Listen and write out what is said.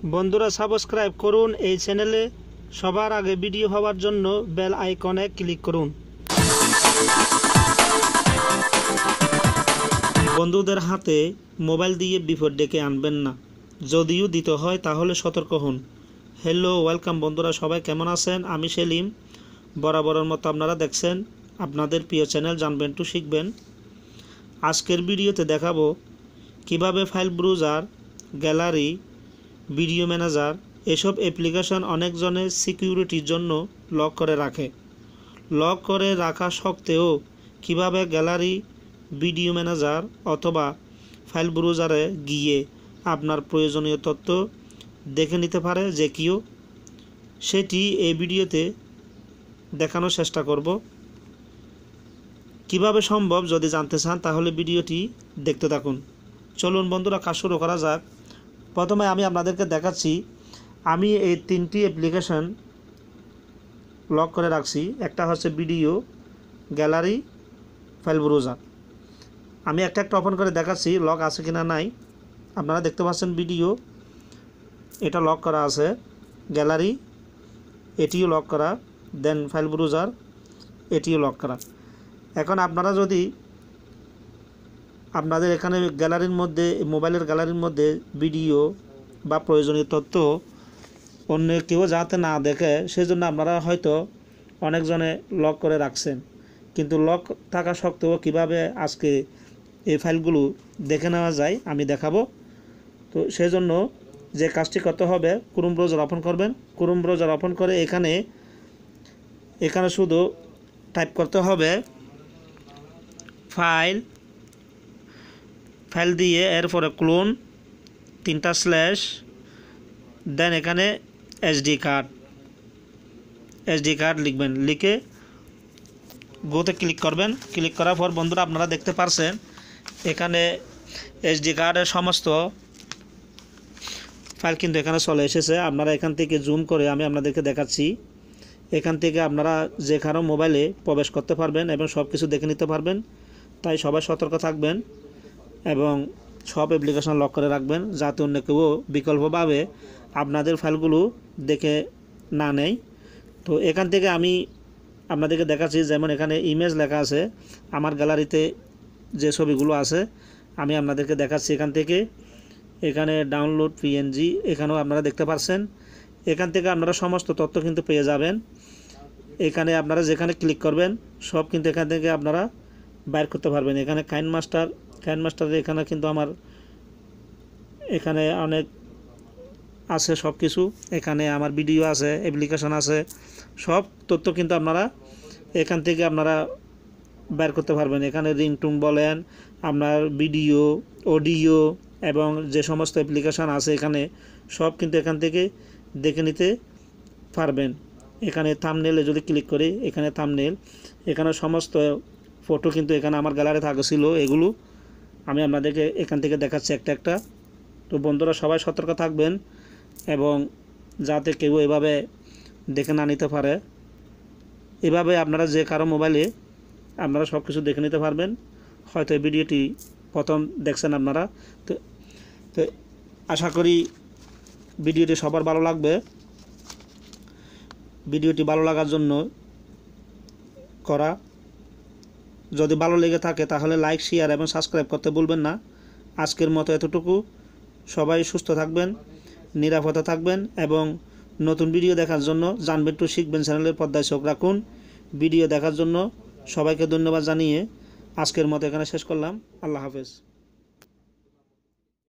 বন্ধুরা সাবস্ক্রাইব করুন এই চ্যানেলে সবার আগে ভিডিও পাওয়ার জন্য বেল আইকনে ক্লিক করুন। বন্ধুদের হাতে মোবাইল দিয়ে বিপদ ডেকে আনবেন না, যদিও দিতে হয় তাহলে সতর্ক হন। হ্যালো ওয়েলকাম বন্ধুরা, সবাই কেমন আছেন? আমি সেলিম। বরাবরের মতো আপনারা দেখছেন আপনাদের প্রিয় চ্যানেল জানবেন টু শিখবেন। আজকের ভিডিওতে দেখাবো কিভাবে file browser, gallery, video manager এসব অ্যাপ্লিকেশন অনেকজনের সিকিউরিটির জন্য লক করে রাখে। লক করে রাখা সত্ত্বেও কিভাবে গ্যালারি, ভিডিও ম্যানেজার অথবা ফাইল ব্রাউজারে গিয়ে আপনার প্রয়োজনীয় তথ্য দেখে নিতে পারে যে কেউ, সেটি এই ভিডিওতে দেখানোর চেষ্টা করব। কিভাবে সম্ভব যদি জানতে চান তাহলে ভিডিওটি দেখতে থাকুন। চলুন বন্ধুরা, কাজ শুরু করা যাক। প্রথমে আমি আপনাদেরকে দেখাচ্ছি আমি এই তিনটি অ্যাপ্লিকেশন লক করে রাখছি। একটা হচ্ছে ভিডিও, গ্যালারি, ফাইল ব্রাউজার। আমি একটা ওপেন করে দেখাচ্ছি লক আছে কিনা নাই। আপনারা দেখতে পাচ্ছেন ভিডিও এটা লক করা আছে, গ্যালারি এটিও লক করা, দেন ফাইল ব্রাউজার এটিও লক করা। এখন আপনারা যদি আপনাদের এখানে গ্যালারির মধ্যে, মোবাইলের গ্যালারির মধ্যে ভিডিও বা প্রয়োজনীয় তথ্য অন্য কেউ যাতে না দেখে সেজন্য আপনারা হয়তো অনেকজনে লক করে রাখছেন, কিন্তু লক থাকা সত্ত্বেও কীভাবে আজকে এই ফাইলগুলো দেখে নেওয়া যায় আমি দেখাবো। তো সেজন্য যে কাজটি করতে হবে, ক্রোম ব্রাউজার ওপেন করবেন। ক্রোম ব্রাউজার ওপেন করে এখানে শুধু টাইপ করতে হবে ফাইল দিয়ে এরপরে ক্লোন 3টা স্ল্যাশ, দেন এখানে এসডি কার্ড লিখবেন। লিখে গোতে ক্লিক করবেন। ক্লিক করার পর বন্ধুরা আপনারা দেখতে পারছেন এখানে এসডি কার্ডের সমস্ত ফাইল কিন্তু এখানে চলে এসেছে। আপনারা এখান থেকে জুম করে আমি আপনাদেরকে দেখাচ্ছি। এখান থেকে আপনারা যে কারো মোবাইলে প্রবেশ করতে পারবেন এবং সব কিছু দেখে নিতে পারবেন। তাই সবাই সতর্ক থাকবেন এবং সব অ্যাপ্লিকেশন লক করে রাখবেন যাতে অন্য কেউ বিকল্পভাবে আপনাদের ফাইলগুলো দেখে না নেয়। তো এখান থেকে আমি আপনাদেরকে দেখাচ্ছি, যেমন এখানে ইমেজ লেখা আছে, আমার গ্যালারিতে যে ছবিগুলো আছে আমি আপনাদেরকে দেখাচ্ছি। এখানে ডাউনলোড পিএনজি এখানেও আপনারা দেখতে পাচ্ছেন। এখান থেকে আপনারা সমস্ত তথ্য কিন্তু পেয়ে যাবেন। এখানে আপনারা যেখানে ক্লিক করবেন সব কিন্তু এখান থেকে আপনারা বাইর করতে পারবেন। এখানে কাইন মাস্টারের এখানে কিন্তু আমার এখানে অনেক আছে সব কিছু। এখানে আমার ভিডিও আছে, অ্যাপ্লিকেশন আছে, সব তথ্য কিন্তু আপনারা এখান থেকে আপনারা বের করতে পারবেন। এখানে রিংটোন বলেন, আপনার ভিডিও, অডিও এবং যে সমস্ত অ্যাপ্লিকেশন আছে এখানে সব কিন্তু এখান থেকে দেখে নিতে পারবেন। এখানে থাম্বনেলে যদি ক্লিক করি, এখানে থাম্বনেল, এখানে সমস্ত ফটো কিন্তু এখানে আমার গ্যালারি থাকছিল, এগুলো আমি আপনাদেরকে এখান থেকে দেখাচ্ছি একটা। তো বন্ধুরা সবাই সতর্ক থাকবেন এবং যাতে কেউ এভাবে দেখে না নিতে পারে। এভাবে আপনারা যে কারো মোবাইলে আপনারা সব কিছু দেখে নিতে পারবেন। হয়তো এই ভিডিওটি প্রথম দেখছেন আপনারা, তো আশা করি ভিডিওটি সবার ভালো লাগবে। ভিডিওটি ভালো লাগার জন্য করা, যদি ভালো লেগে থাকে তাহলে লাইক, শেয়ার এবং সাবস্ক্রাইব করতে ভুলবেন না। আজকের মতো এতটুকু। সবাই সুস্থ থাকবেন, নিরাপদে থাকবেন এবং নতুন ভিডিও দেখার জন্য জানবেন টু শিখবেন চ্যানেলের পর্দায় চোখ রাখুন। ভিডিও দেখার জন্য সবাইকে ধন্যবাদ জানিয়ে আজকের মতো এখানে শেষ করলাম। আল্লাহ হাফেজ।